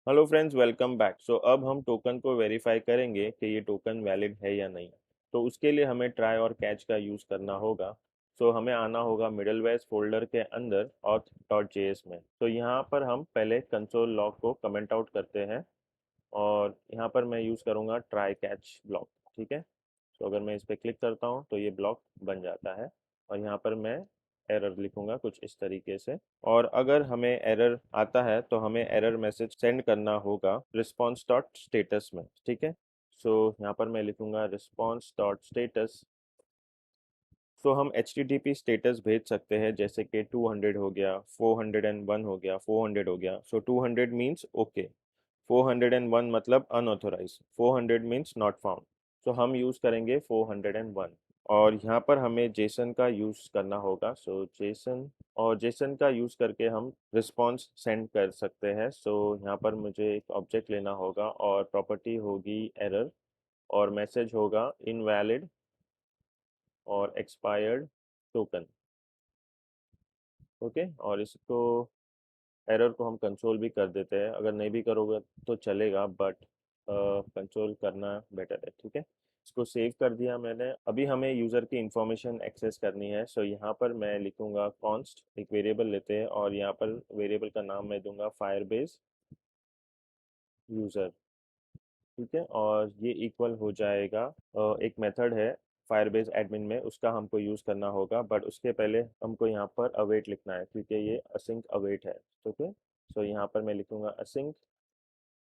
Hello friends, welcome back. So अब हम token को वेरीफाई करेंगे कि ये टोकन वैलिड है या नहीं। तो उसके लिए हमें ट्राई और कैच का यूज़ करना होगा। सो हमें आना होगा मिडलवेयर फोल्डर के अंदर auth.js में। तो यहाँ पर हम पहले कंसोल लॉग को कमेंट आउट करते हैं और यहाँ पर मैं यूज़ करूँगा ट्राई कैच ब्लॉक। ठीक है। तो अगर मैं इस पर क्लिक करता हूँ तो ये ब्लॉक बन जाता है और यहाँ पर मैं एरर लिखूंगा कुछ इस तरीके से। और अगर हमें एरर आता है तो हमें एरर मैसेज सेंड करना होगा रिस्पॉन्स डॉट स्टेटस में। ठीक है। सो यहाँ पर मैं लिखूंगा रिस्पॉन्स डॉट स्टेटस। सो हम HTTP स्टेटस भेज सकते हैं, जैसे कि 200 हो गया, 401 हो गया, 400 हो गया। सो 200 मीन्स ओके, 401 मतलब अनऑथोराइज, 400 मीन्स नॉट फाउंड। सो हम यूज़ करेंगे 401। और यहाँ पर हमें जेसन का यूज़ करना होगा। सो जेसन, और जेसन का यूज़ करके हम रिस्पॉन्स सेंड कर सकते हैं। सो यहाँ पर मुझे एक ऑब्जेक्ट लेना होगा और प्रॉपर्टी होगी एरर और मैसेज होगा इनवैलिड और एक्सपायर्ड टोकन। ओके। और इसको एरर को हम कंसोल भी कर देते हैं, अगर नहीं भी करोगे तो चलेगा, बट कंसोल करना बेटर है। ठीक है। इसको सेव कर दिया मैंने। अभी हमें यूज़र की इंफॉर्मेशन एक्सेस करनी है। सो यहाँ पर मैं लिखूंगा कॉन्स्ट, एक वेरिएबल लेते हैं और यहाँ पर वेरिएबल का नाम मैं दूंगा फायरबेस यूज़र। ठीक है। और ये इक्वल हो जाएगा एक मेथड है फायरबेस एडमिन में, उसका हमको यूज़ करना होगा, बट उसके पहले हमको यहाँ पर अवेट लिखना है क्योंकि ये असिंक अवेट है। ओके। सो यहाँ पर मैं लिखूंगा असिंक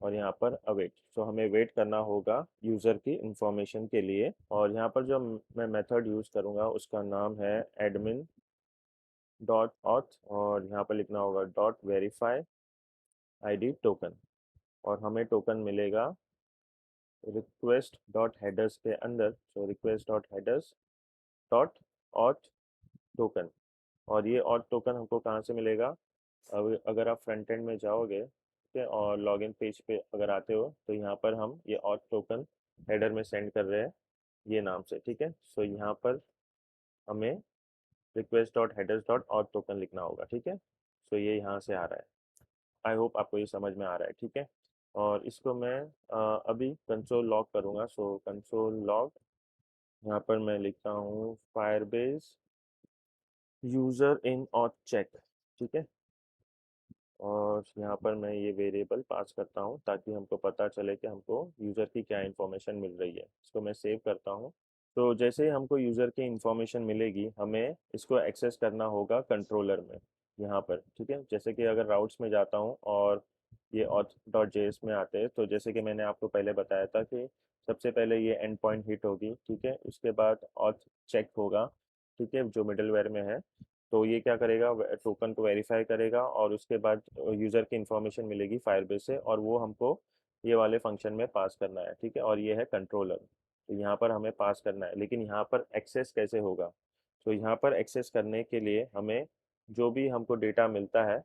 और यहाँ पर अवेट। सो हमें वेट करना होगा यूज़र की इंफॉर्मेशन के लिए। और यहाँ पर जो मैं मेथड यूज़ करूँगा उसका नाम है एडमिन डॉट ऑथ, और यहाँ पर लिखना होगा डॉट वेरीफाई ID टोकन। और हमें टोकन मिलेगा रिक्वेस्ट डॉट हेडर्स के अंदर। So request dot headers dot auth token. और ये ऑथ टोकन हमको कहाँ से मिलेगा? अब अगर आप फ्रंट एंड में जाओगे, ठीक है, और लॉगिन पेज पे अगर आते हो तो यहाँ पर हम ये ऑथ टोकन हेडर में सेंड कर रहे हैं ये नाम से। ठीक है। सो यहाँ पर हमें request dot headers dot auth token लिखना होगा। ठीक है। सो ये यहाँ से आ रहा है। आई होप आपको ये समझ में आ रहा है। ठीक है। और इसको मैं अभी कंसोल लॉग करूँगा। सो कंसोल लॉग, यहाँ पर मैं लिखता हूँ Firebase user in auth check. ठीक है। और यहाँ पर मैं ये वेरिएबल पास करता हूँ ताकि हमको पता चले कि हमको यूज़र की क्या इन्फॉर्मेशन मिल रही है। इसको मैं सेव करता हूँ। तो जैसे ही हमको यूज़र की इन्फॉर्मेशन मिलेगी हमें इसको एक्सेस करना होगा कंट्रोलर में यहाँ पर। ठीक है। जैसे कि अगर राउट्स में जाता हूँ और ये auth.js में आते हैं, तो जैसे कि मैंने आपको पहले बताया था कि सबसे पहले ये एंड पॉइंट हिट होगी। ठीक है। उसके बाद ऑथ चेक होगा। ठीक है, जो मिडलवेयर में है। तो ये क्या करेगा, टोकन को वेरीफाई करेगा और उसके बाद यूज़र की इंफॉर्मेशन मिलेगी फायरबेस से और वो हमको ये वाले फंक्शन में पास करना है। ठीक है। और ये है कंट्रोलर, तो यहाँ पर हमें पास करना है। लेकिन यहाँ पर एक्सेस कैसे होगा? तो यहाँ पर एक्सेस करने के लिए हमें जो भी हमको डेटा मिलता है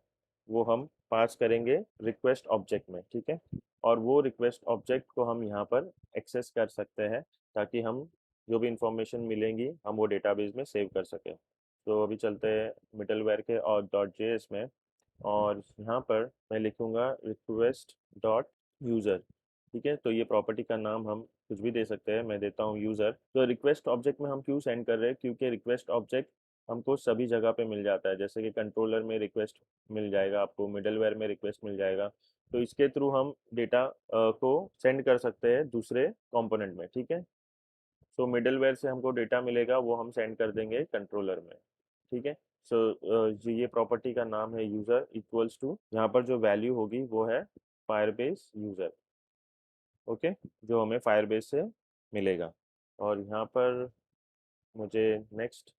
वो हम पास करेंगे रिक्वेस्ट ऑब्जेक्ट में। ठीक है। और वो रिक्वेस्ट ऑब्जेक्ट को हम यहाँ पर एक्सेस कर सकते हैं ताकि हम जो भी इंफॉर्मेशन मिलेंगी हम वो डेटाबेस में सेव कर सकें। तो अभी चलते हैं मिडलवेयर के और डॉट जेएस में। और यहाँ पर मैं लिखूँगा रिक्वेस्ट डॉट यूज़र। ठीक है। तो ये प्रॉपर्टी का नाम हम कुछ भी दे सकते हैं, मैं देता हूँ यूज़र। तो रिक्वेस्ट ऑब्जेक्ट में हम क्यों सेंड कर रहे हैं? क्योंकि रिक्वेस्ट ऑब्जेक्ट हमको सभी जगह पे मिल जाता है, जैसे कि कंट्रोलर में रिक्वेस्ट मिल जाएगा आपको, मिडलवेयर में रिक्वेस्ट मिल जाएगा। तो इसके थ्रू हम डेटा को सेंड कर सकते हैं दूसरे कंपोनेंट में। ठीक है। सो मिडलवेयर से हमको डेटा मिलेगा वो हम सेंड कर देंगे कंट्रोलर में। ठीक है। सो जो ये प्रॉपर्टी का नाम है यूज़र इक्वल्स टू, यहाँ पर जो वैल्यू होगी वो है फायरबेस यूज़र। ओके। जो हमें फायरबेस से मिलेगा। और यहाँ पर मुझे नेक्स्ट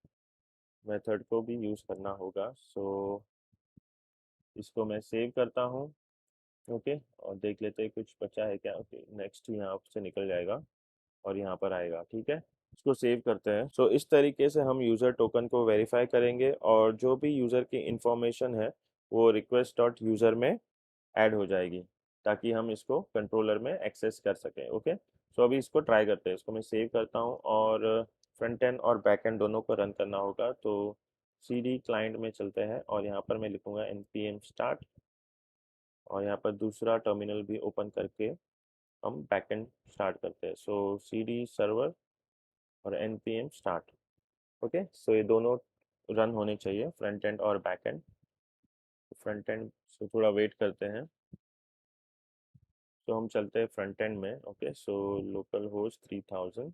मेथड को भी यूज़ करना होगा। सो इसको मैं सेव करता हूँ। ओके। और देख लेते हैं कुछ बचा है क्या। ओके, नेक्स्ट यहाँ से निकल जाएगा और यहाँ पर आएगा। ठीक है। इसको सेव करते हैं। सो इस तरीके से हम यूज़र टोकन को वेरीफाई करेंगे और जो भी यूज़र की इंफॉर्मेशन है वो रिक्वेस्ट डॉट यूज़र में ऐड हो जाएगी ताकि हम इसको कंट्रोलर में एक्सेस कर सकें। ओके। सो अभी इसको ट्राई करते हैं। इसको मैं सेव करता हूँ और फ्रंट एंड और बैक एंड दोनों को रन करना होगा। तो CD क्लाइंट में चलते हैं और यहाँ पर मैं लिखूँगा npm start और यहाँ पर दूसरा टर्मिनल भी ओपन करके हम बैकएंड स्टार्ट करते हैं। सो cd सर्वर और npm स्टार्ट। ओके, सो ये दोनों रन होने चाहिए, फ्रंट एंड और बैक एंड। फ्रंट एंड से थोड़ा वेट करते हैं। तो हम चलते हैं फ्रंट एंड में। ओके, सो लोकल होस्ट 3000,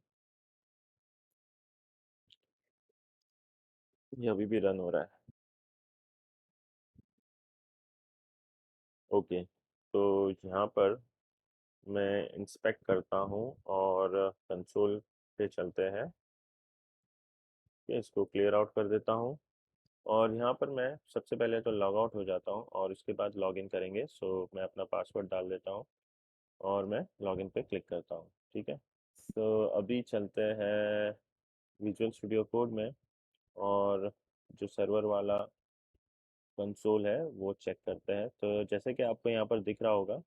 ये अभी भी रन हो रहा है। ओके, तो यहाँ पर मैं इंस्पेक्ट करता हूँ और कंसोल पे चलते हैं। इसको क्लियर आउट कर देता हूँ और यहाँ पर मैं सबसे पहले तो लॉग आउट हो जाता हूँ और उसके बाद लॉग इन करेंगे। सो मैं अपना पासवर्ड डाल देता हूँ और मैं लॉग इन पे क्लिक करता हूँ। ठीक है, तो अभी चलते हैं विजुअल स्टूडियो कोड में और जो सर्वर वाला कंसोल है वो चेक करते हैं। तो जैसे कि आपको यहाँ पर दिख रहा होगा,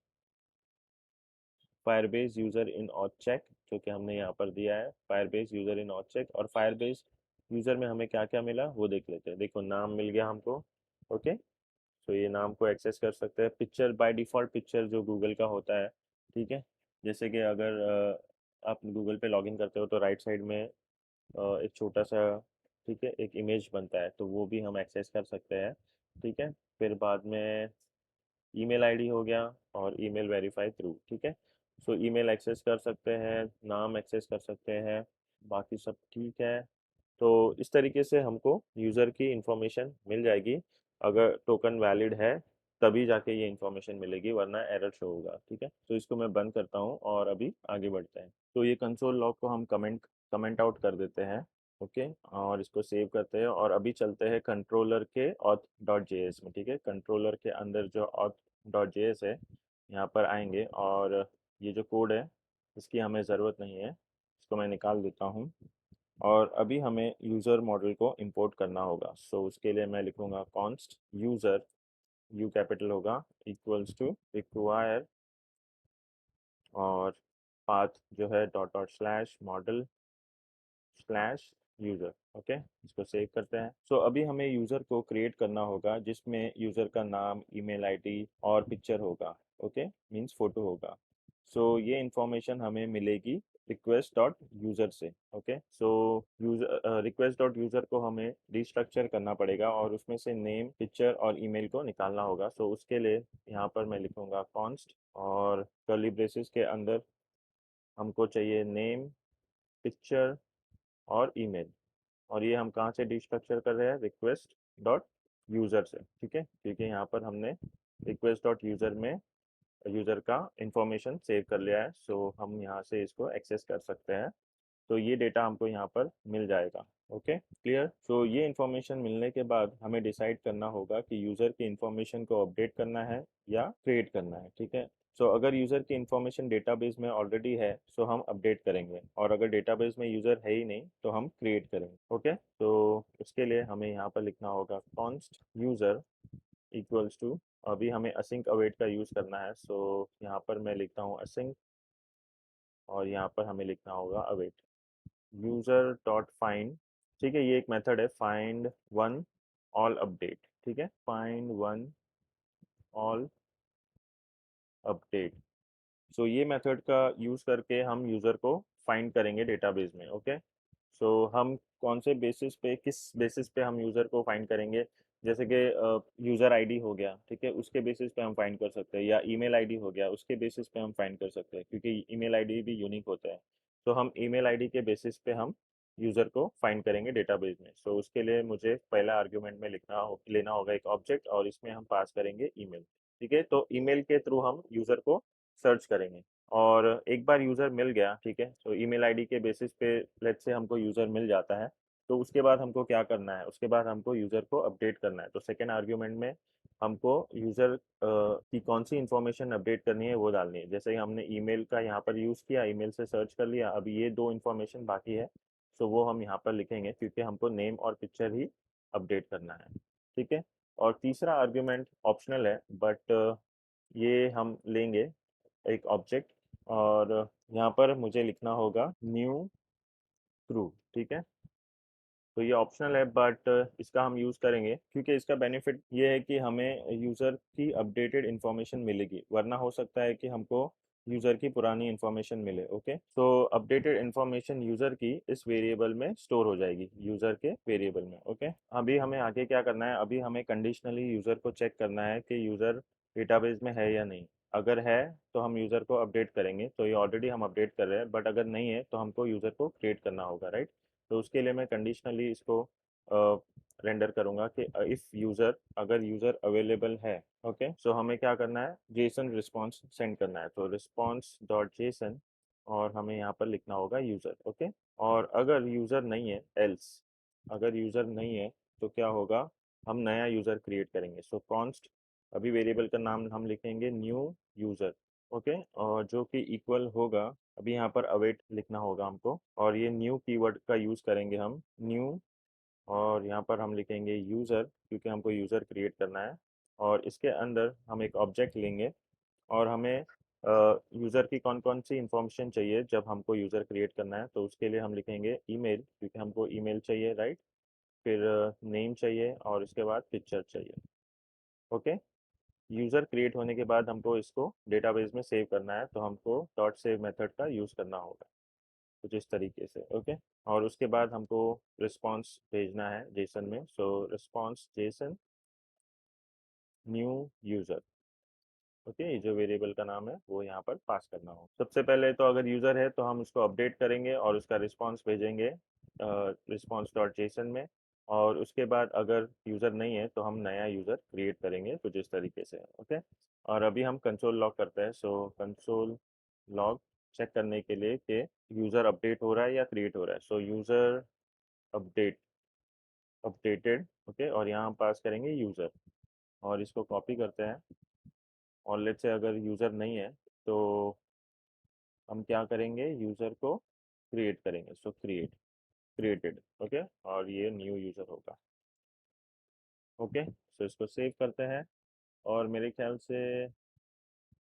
Firebase user in auth check, जो कि हमने यहाँ पर दिया है Firebase user in auth check. और फायरबेस यूज़र में हमें क्या क्या मिला वो देख लेते हैं। देखो, नाम मिल गया हमको। ओके, तो ये नाम को एक्सेस कर सकते हैं। पिक्चर, बाय डिफ़ॉल्ट पिक्चर जो गूगल का होता है। ठीक है, जैसे कि अगर आप गूगल पे लॉगिन करते हो तो राइट साइड में एक छोटा सा, ठीक है, एक इमेज बनता है, तो वो भी हम एक्सेस कर सकते हैं। ठीक है, फिर बाद में ईमेल आईडी हो गया और ईमेल वेरीफाई थ्रू। ठीक है, सो ईमेल एक्सेस कर सकते हैं, नाम एक्सेस कर सकते हैं, बाकी सब ठीक है। तो इस तरीके से हमको यूज़र की इंफॉर्मेशन मिल जाएगी। अगर टोकन वैलिड है तभी जाके ये इंफॉर्मेशन मिलेगी, वरना एरर शो होगा। ठीक है, तो इसको मैं बंद करता हूँ और अभी आगे बढ़ते हैं। तो ये कंसोल लॉग को हम कमेंट कमेंट आउट कर देते हैं। ओके, और इसको सेव करते हैं और अभी चलते हैं कंट्रोलर के auth डॉट जेएस में। ठीक है, कंट्रोलर के अंदर जो auth डॉट जेएस है, यहाँ पर आएंगे और ये जो कोड है इसकी हमें ज़रूरत नहीं है, इसको मैं निकाल देता हूँ। और अभी हमें यूज़र मॉडल को इंपोर्ट करना होगा। सो उसके लिए मैं लिखूंगा कॉन्स्ट यूज़र, यू कैपिटल होगा, इक्वल्स टू रिक्वायर और पाथ जो है dot dot slash model slash user. Okay, इसको सेव करते हैं। सो अभी हमें यूज़र को क्रिएट करना होगा जिसमें यूज़र का नाम, ईमेल आईडी और पिक्चर होगा। ओके, मीन्स फ़ोटो होगा। सो ये इंफॉर्मेशन हमें मिलेगी रिक्वेस्ट डॉट यूज़र से। ओके, सो यूज़र रिक्वेस्ट डॉट यूज़र को हमें रिस्ट्रक्चर करना पड़ेगा और उसमें से नेम, पिक्चर और ईमेल को निकालना होगा। सो उसके लिए यहाँ पर मैं लिखूँगा कॉन्स्ट और कर्ली ब्रेसेस के अंदर हमको चाहिए नेम, पिक्चर और ईमेल। और ये हम कहाँ से डिस्ट्रक्चर कर रहे हैं, रिक्वेस्ट डॉट यूज़र से। ठीक है, क्योंकि यहाँ पर हमने रिक्वेस्ट डॉट यूज़र में यूज़र का इंफॉर्मेशन सेव कर लिया है। सो हम यहाँ से इसको एक्सेस कर सकते हैं। तो ये डेटा हमको यहाँ पर मिल जाएगा। Okay, clear. सो ये इंफॉर्मेशन मिलने के बाद हमें डिसाइड करना होगा कि यूज़र की इंफॉर्मेशन को अपडेट करना है या क्रिएट करना है। ठीक है, सो अगर यूज़र की इंफॉर्मेशन डेटाबेस में ऑलरेडी है सो हम अपडेट करेंगे, और अगर डेटाबेस में यूज़र है ही नहीं तो हम क्रिएट करेंगे। ओके, तो उसके लिए हमें यहाँ पर लिखना होगा कॉन्स्ट यूज़र इक्वल्स टू, अभी हमें असिंक अवेट का यूज़ करना है। सो यहाँ पर मैं लिखता हूँ असिंक और यहाँ पर हमें लिखना होगा अवेट यूज़र डॉट फाइंड। ठीक है, ये एक मेथड है, फाइंड वन ऑल अपडेट। ठीक है, फाइंड वन ऑल अपडेट। सो ये मेथड का यूज़ करके हम यूज़र को फाइंड करेंगे डेटाबेस में। ओके, सो हम कौन से बेसिस पे, किस बेसिस पे हम यूज़र को फाइंड करेंगे, जैसे कि यूज़र आईडी हो गया, ठीक है, उसके बेसिस पे हम फाइंड कर सकते हैं, या ईमेल आईडी हो गया उसके बेसिस पे हम फाइंड कर सकते हैं, क्योंकि ईमेल आईडी भी यूनिक होता है। तो हम ईमेल आईडी के बेसिस पे हम यूज़र को फाइंड करेंगे डेटाबेस में। सो उसके लिए मुझे पहला आर्ग्यूमेंट में लेना होगा एक ऑब्जेक्ट, और इसमें हम पास करेंगे ईमेल। ठीक है, तो ईमेल के थ्रू हम यूज़र को सर्च करेंगे। और एक बार यूज़र मिल गया, ठीक है, तो ईमेल आईडी के बेसिस पे लेट्स से हमको यूज़र मिल जाता है, तो उसके बाद हमको क्या करना है, उसके बाद हमको यूज़र को अपडेट करना है। तो सेकेंड आर्ग्यूमेंट में हमको यूज़र की कौन सी इन्फॉर्मेशन अपडेट करनी है वो डालनी है। जैसे हमने ईमेल का यहाँ पर यूज़ किया, ईमेल से सर्च कर लिया, अभी ये दो इन्फॉर्मेशन बाकी है, सो वो हम यहाँ पर लिखेंगे क्योंकि हमको नेम और पिक्चर ही अपडेट करना है। ठीक है, और तीसरा आर्ग्यूमेंट ऑप्शनल है, बट ये हम लेंगे एक ऑब्जेक्ट, और यहाँ पर मुझे लिखना होगा न्यू ट्रू। ठीक है, तो ये ऑप्शनल है, बट इसका हम यूज़ करेंगे क्योंकि इसका बेनिफिट ये है कि हमें यूज़र की अपडेटेड इन्फॉर्मेशन मिलेगी, वरना हो सकता है कि हमको यूज़र की पुरानी इन्फॉर्मेशन मिले। ओके, तो अपडेटेड इन्फॉर्मेशन यूज़र की इस वेरिएबल में स्टोर हो जाएगी, यूज़र के वेरिएबल में। ओके, अभी हमें आगे क्या करना है, अभी हमें कंडीशनली यूज़र को चेक करना है कि यूज़र डेटाबेस में है या नहीं। अगर है तो हम यूज़र को अपडेट करेंगे, तो ये ऑलरेडी हम अपडेट कर रहे हैं, बट अगर नहीं है तो हमको यूज़र को क्रिएट करना होगा, राइट। तो उसके लिए मैं कंडीशनली इसको रेंडर करूंगा कि इफ़ यूज़र, अगर यूज़र अवेलेबल है। ओके, सो हमें क्या करना है, जेसन रिस्पॉन्स सेंड करना है, तो रिस्पॉन्स डॉट जेसन, और हमें यहाँ पर लिखना होगा यूज़र। ओके, और अगर यूज़र नहीं है, एल्स, अगर यूज़र नहीं है तो क्या होगा, हम नया यूज़र क्रिएट करेंगे। सो कॉन्स्ट, अभी वेरिएबल का नाम हम लिखेंगे न्यू यूज़र। ओके, और जो कि इक्वल होगा, अभी यहाँ पर अवेट लिखना होगा हमको, और ये न्यू कीवर्ड का यूज़ करेंगे हम, न्यू, और यहाँ पर हम लिखेंगे यूज़र क्योंकि हमको यूज़र क्रिएट करना है। और इसके अंदर हम एक ऑब्जेक्ट लेंगे, और हमें यूज़र की कौन कौन सी इंफॉर्मेशन चाहिए जब हमको यूज़र क्रिएट करना है, तो उसके लिए हम लिखेंगे ईमेल क्योंकि हमको ईमेल चाहिए, राइट। फिर नेम चाहिए, और उसके बाद पिक्चर चाहिए। ओके, यूज़र क्रिएट होने के बाद हमको इसको डेटाबेस में सेव करना है, तो हमको डॉट सेव मेथड का यूज़ करना होगा कुछ इस तरीके से। ओके, और उसके बाद हमको रिस्पॉन्स भेजना है जेसन में, so response JSON new user. Okay, ये जो वेरिएबल का नाम है वो यहाँ पर पास करना हो। सबसे पहले तो अगर यूज़र है तो हम उसको अपडेट करेंगे और उसका रिस्पॉन्स भेजेंगे रिस्पॉन्स डॉट जेसन में। और उसके बाद अगर यूज़र नहीं है तो हम नया यूज़र क्रिएट करेंगे कुछ इस तरीके से। ओके, और अभी हम कंसोल लॉग करते हैं, सो कंसोल लॉग चेक करने के लिए कि यूज़र अपडेट हो रहा है या क्रिएट हो रहा है। सो यूज़र अपडेट, अपडेटेड। ओके, और यहाँ पास करेंगे यूज़र, और इसको कॉपी करते हैं, और लेट्स से अगर यूज़र नहीं है तो हम क्या करेंगे, यूज़र को क्रिएट करेंगे, सो क्रिएट, क्रिएटेड। ओके, और ये न्यू यूज़र होगा। ओके, सो इसको सेव करते हैं, और मेरे ख्याल से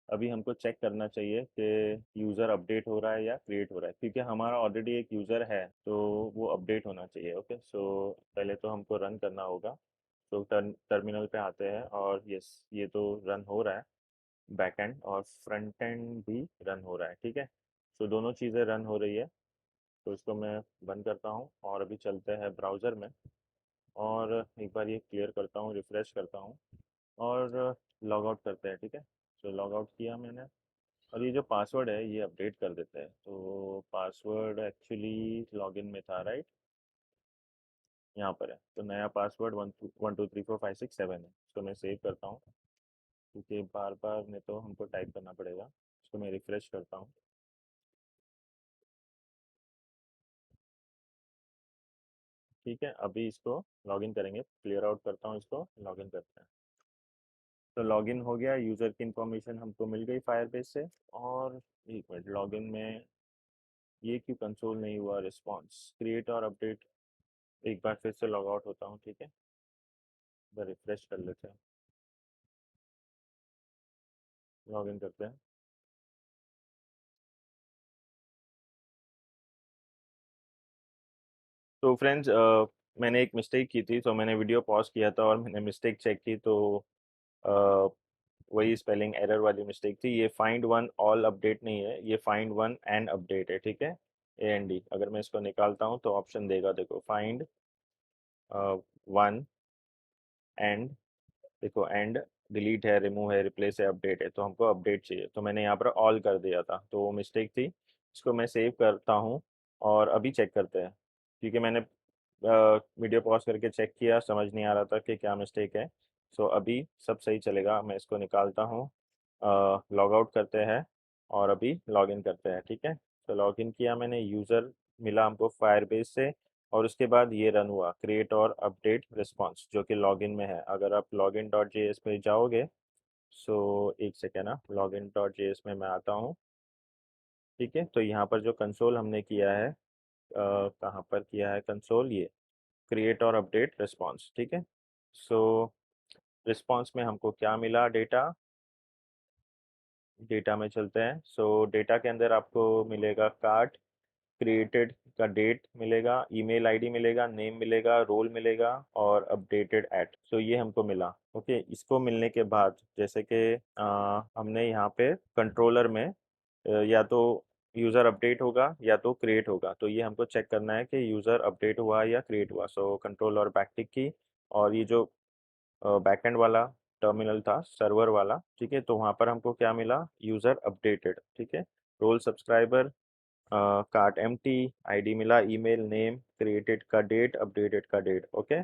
अभी हमको चेक करना चाहिए कि यूज़र अपडेट हो रहा है या क्रिएट हो रहा है, क्योंकि हमारा ऑलरेडी एक यूज़र है तो वो अपडेट होना चाहिए। ओके, सो पहले तो हमको रन करना होगा, तो टर्मिनल पे आते हैं, और यस, ये तो रन हो रहा है, बैक एंड और फ्रंट एंड भी रन हो रहा है, ठीक है। सो दोनों चीज़ें रन हो रही है, तो इसको मैं बंद करता हूँ, और अभी चलते हैं ब्राउज़र में, और एक बार ये क्लियर करता हूँ, रिफ़्रेश करता हूँ, और लॉग आउट करते हैं, ठीक है। सो लॉग आउट किया मैंने, और ये जो पासवर्ड है ये अपडेट कर देते हैं, तो पासवर्ड एक्चुअली लॉगिन में था, राइट, यहाँ पर है, तो नया पासवर्ड 1 2 3 4 5 6 7 है। इसको मैं सेव करता हूँ क्योंकि बार बार नहीं तो हमको टाइप करना पड़ेगा। इसको मैं रिफ़्रेश करता हूँ, ठीक है। अभी इसको लॉगिन करेंगे, क्लियर आउट करता हूँ, इसको लॉगिन करते हैं। तो लॉगिन हो गया, यूज़र की इंफॉर्मेशन हमको मिल गई फायरबेस से। और एक मिनट, लॉगिन में ये क्यों कंसोल नहीं हुआ, रिस्पॉन्स क्रिएट और अपडेट, एक बार फिर से लॉग आउट होता हूँ, ठीक है, रिफ्रेश कर लेते हैं, लॉगिन करते हैं। तो फ्रेंड्स, मैंने एक मिस्टेक की थी, तो मैंने वीडियो पॉज किया था और मैंने मिस्टेक चेक की, तो अ, वही स्पेलिंग एरर वाली मिस्टेक थी। ये फाइंड वन ऑल अपडेट नहीं है, ये फाइंड वन एंड अपडेट है, ठीक है। ए एन डी, अगर मैं इसको निकालता हूँ तो ऑप्शन देगा, देखो, फाइंड वन एंड, देखो, एंड डिलीट है, रिमूव है, रिप्लेस है, अपडेट है, तो हमको अपडेट चाहिए, तो मैंने यहाँ पर ऑल कर दिया था, तो वो मिस्टेक थी। इसको मैं सेव करता हूँ, और अभी चेक करते हैं, क्योंकि मैंने वीडियो पॉज करके चेक किया, समझ नहीं आ रहा था कि क्या मिस्टेक है। सो अभी सब सही चलेगा, मैं इसको निकालता हूँ, लॉग आउट करते हैं, और अभी लॉगिन करते हैं, ठीक है। तो लॉगिन किया मैंने, यूज़र मिला हमको फायरबेस से, और उसके बाद ये रन हुआ, क्रिएट और अपडेट रिस्पॉन्स, जो कि लॉगिन में है। अगर आप लॉगिन डॉट जे एस पे जाओगे, सो एक सेकेंड ना, लॉगिन डॉट जे एस में मैं आता हूँ, ठीक है। तो यहाँ पर जो कंसोल हमने किया है, कहाँ पर किया है कंसोल, ये क्रिएट और अपडेट रिस्पॉन्स, ठीक है। सो रिस्पॉन्स में हमको क्या मिला, डेटा, डेटा में चलते हैं। सो डेटा के अंदर आपको मिलेगा कार्ट क्रिएटेड, का डेट मिलेगा, ईमेल आईडी मिलेगा, नेम मिलेगा, रोल मिलेगा और अपडेटेड एट। सो ये हमको मिला। ओके, इसको मिलने के बाद जैसे कि हमने यहाँ पे कंट्रोलर में या तो यूज़र अपडेट होगा या तो क्रिएट होगा, तो ये हमको चेक करना है कि यूज़र अपडेट हुआ या क्रिएट हुआ। सो कंट्रोल और बैकटिक की, और ये जो बैकएंड वाला टर्मिनल था सर्वर वाला, ठीक है, तो वहाँ पर हमको क्या मिला, यूज़र अपडेटेड, ठीक है। Role subscriber, cart empty, ID मिला, ईमेल, नेम, क्रिएटेड का डेट, अपडेटेड का डेट। ओके,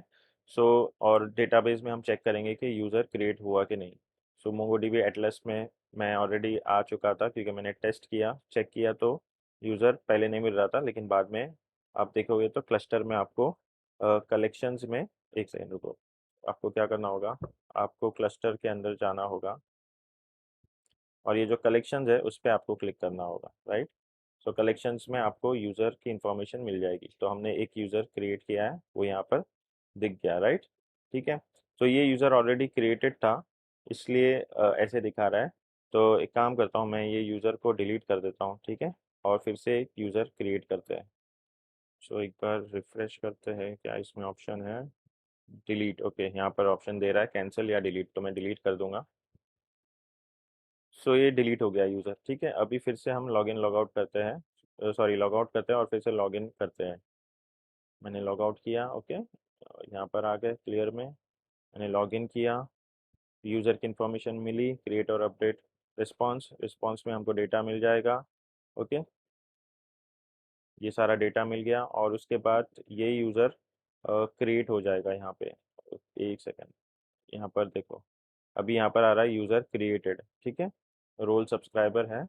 सो और डेटाबेस में हम चेक करेंगे कि यूज़र क्रिएट हुआ कि नहीं। सो मोंगोडीबी एटलस में मैं ऑलरेडी आ चुका था क्योंकि मैंने टेस्ट किया, चेक किया, तो यूज़र पहले नहीं मिल रहा था, लेकिन बाद में आप देखोगे तो क्लस्टर में आपको कलेक्शंस में, एक सेकेंड रुको, आपको क्या करना होगा, आपको क्लस्टर के अंदर जाना होगा और ये जो कलेक्शंस है उस पर आपको क्लिक करना होगा, राइट। सो कलेक्शंस में आपको यूज़र की इंफॉर्मेशन मिल जाएगी। तो हमने एक यूज़र क्रिएट किया है, वो यहाँ पर दिख गया, राइट। ठीक है, तो ये यूज़र ऑलरेडी क्रिएटेड था, इसलिए ऐसे दिखा रहा है। तो एक काम करता हूँ, मैं ये यूज़र को डिलीट कर देता हूँ, ठीक है, और फिर से एक यूज़र क्रिएट करते हैं। सो एक बार रिफ्रेश करते हैं, क्या इसमें ऑप्शन है, डिलीट। ओके, यहाँ पर ऑप्शन दे रहा है कैंसिल या डिलीट, तो मैं डिलीट कर दूंगा। सो ये डिलीट हो गया यूज़र, ठीक है। अभी फिर से हम लॉग इन लॉग आउट करते हैं, सॉरी लॉग आउट करते हैं और फिर से लॉग इन करते हैं। मैंने लॉग आउट किया, ओके, यहाँ पर आ गए क्लियर में, मैंने लॉग इन किया, यूज़र की इन्फॉर्मेशन मिली, क्रिएट और अपडेट रिस्पॉन्स, रिस्पॉन्स में हमको डेटा मिल जाएगा। ओके, ये सारा डेटा मिल गया और उसके बाद ये यूज़र क्रिएट हो जाएगा यहाँ पे। एक सेकेंड, यहाँ पर देखो, अभी यहाँ पर आ रहा है यूज़र क्रिएटेड, ठीक है, रोल सब्सक्राइबर है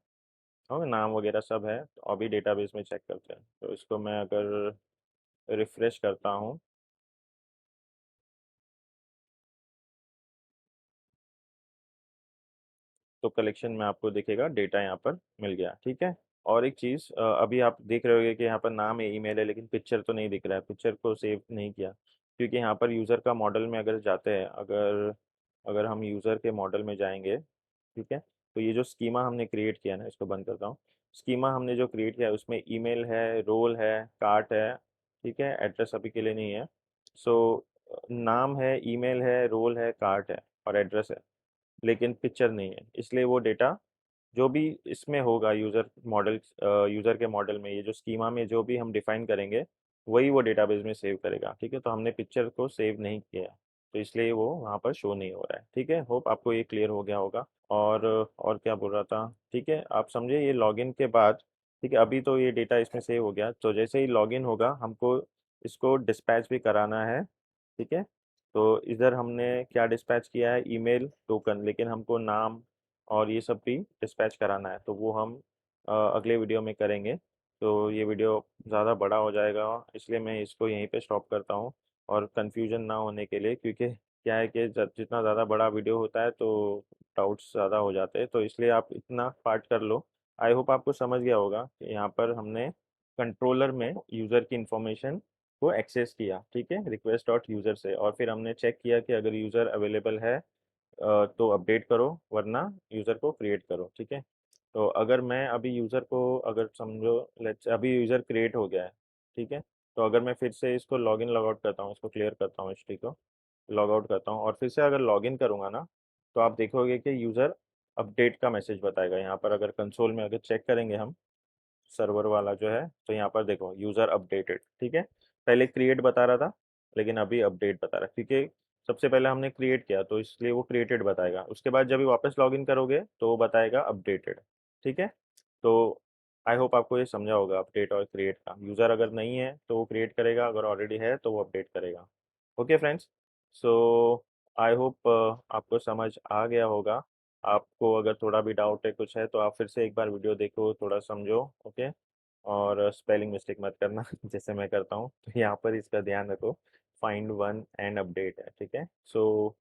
और नाम वगैरह सब है। तो अभी डेटाबेस में चेक करते हैं, तो इसको मैं अगर रिफ्रेश करता हूँ तो कलेक्शन में आपको दिखेगा डेटा यहाँ पर मिल गया, ठीक है। और एक चीज़, अभी आप देख रहे होंगे कि यहाँ पर नाम है, ईमेल है, लेकिन पिक्चर तो नहीं दिख रहा है, पिक्चर को सेव नहीं किया, क्योंकि यहाँ पर यूज़र का मॉडल में अगर जाते हैं, अगर अगर हम यूज़र के मॉडल में जाएंगे, ठीक है, तो ये जो स्कीमा हमने क्रिएट किया ना, इसको बंद करता हूँ। स्कीमा हमने जो क्रिएट किया है उसमें ईमेल है, रोल है, कार्ट है, ठीक है, एड्रेस अभी के लिए नहीं है। सो नाम है, ईमेल है, रोल है, कार्ट है और एड्रेस है, लेकिन पिक्चर नहीं है, इसलिए वो डेटा जो भी इसमें होगा यूज़र मॉडल, यूज़र के मॉडल में, ये जो स्कीमा में जो भी हम डिफाइन करेंगे वही वो डेटाबेस में सेव करेगा, ठीक है। तो हमने पिक्चर को सेव नहीं किया, तो इसलिए वो वहाँ पर शो नहीं हो रहा है, ठीक है। होप आपको ये क्लियर हो गया होगा। और क्या बोल रहा था, ठीक है, आप समझे, ये लॉगिन के बाद, ठीक है, अभी तो ये डेटा इसमें सेव हो गया, तो जैसे ही लॉगिन होगा हमको इसको डिस्पैच भी कराना है, ठीक है। तो इधर हमने क्या डिस्पैच किया है, ईमेल टोकन, लेकिन हमको नाम और ये सब भी डिस्पैच कराना है, तो वो हम अगले वीडियो में करेंगे। तो ये वीडियो ज़्यादा बड़ा हो जाएगा, इसलिए मैं इसको यहीं पे स्टॉप करता हूँ। और कन्फ्यूजन ना होने के लिए, क्योंकि क्या है कि जितना ज़्यादा बड़ा वीडियो होता है तो डाउट्स ज़्यादा हो जाते हैं, तो इसलिए आप इतना पार्ट कर लो। आई होप आपको समझ गया होगा कि यहाँ पर हमने कंट्रोलर में यूज़र की इंफॉर्मेशन को एक्सेस किया, ठीक है, रिक्वेस्ट डॉट यूज़र से, और फिर हमने चेक किया कि अगर यूज़र अवेलेबल है तो अपडेट करो, वरना यूज़र को क्रिएट करो, ठीक है। तो अगर मैं अभी यूज़र को, अगर समझो लेट्स अभी यूज़र क्रिएट हो गया है, ठीक है, तो अगर मैं फिर से इसको लॉगिन लॉग आउट करता हूँ, इसको क्लियर करता हूँ हिस्ट्री को, लॉग आउट करता हूँ और फिर से अगर लॉगिन करूँगा ना, तो आप देखोगे कि यूज़र अपडेट का मैसेज बताएगा यहाँ पर। अगर कंसोल में अगर चेक करेंगे हम, सर्वर वाला जो है, तो यहाँ पर देखो यूज़र अपडेटेड, ठीक है। पहले क्रिएट बता रहा था, लेकिन अभी अपडेट बता रहा है, क्योंकि सबसे पहले हमने क्रिएट किया तो इसलिए वो क्रिएटेड बताएगा, उसके बाद जब भी वापस लॉगिन करोगे तो वो बताएगा अपडेटेड, ठीक है। तो आई होप आपको ये समझा होगा अपडेट और क्रिएट का। यूज़र अगर नहीं है तो वो क्रिएट करेगा, अगर ऑलरेडी है तो वो अपडेट करेगा। Okay friends, so I hope आपको समझ आ गया होगा। आपको अगर थोड़ा भी डाउट है, कुछ है, तो आप फिर से एक बार वीडियो देखो, थोड़ा समझो, ओके। और स्पेलिंग मिस्टेक मत करना जैसे मैं करता हूँ, तो यहाँ पर इसका ध्यान रखो, फाइंड वन एंड अपडेट है, ठीक है। सो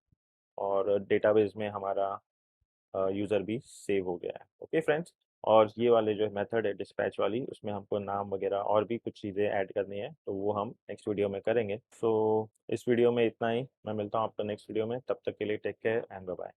और डेटाबेस में हमारा यूज़र भी सेव हो गया है, ओके फ्रेंड्स। और ये वाले जो मेथड है डिस्पैच वाली, उसमें हमको नाम वगैरह और भी कुछ चीज़ें ऐड करनी है, तो वो हम नेक्स्ट वीडियो में करेंगे। सो इस वीडियो में इतना ही, मैं मिलता हूँ आपको नेक्स्ट वीडियो में, तब तक के लिए take care and bye bye.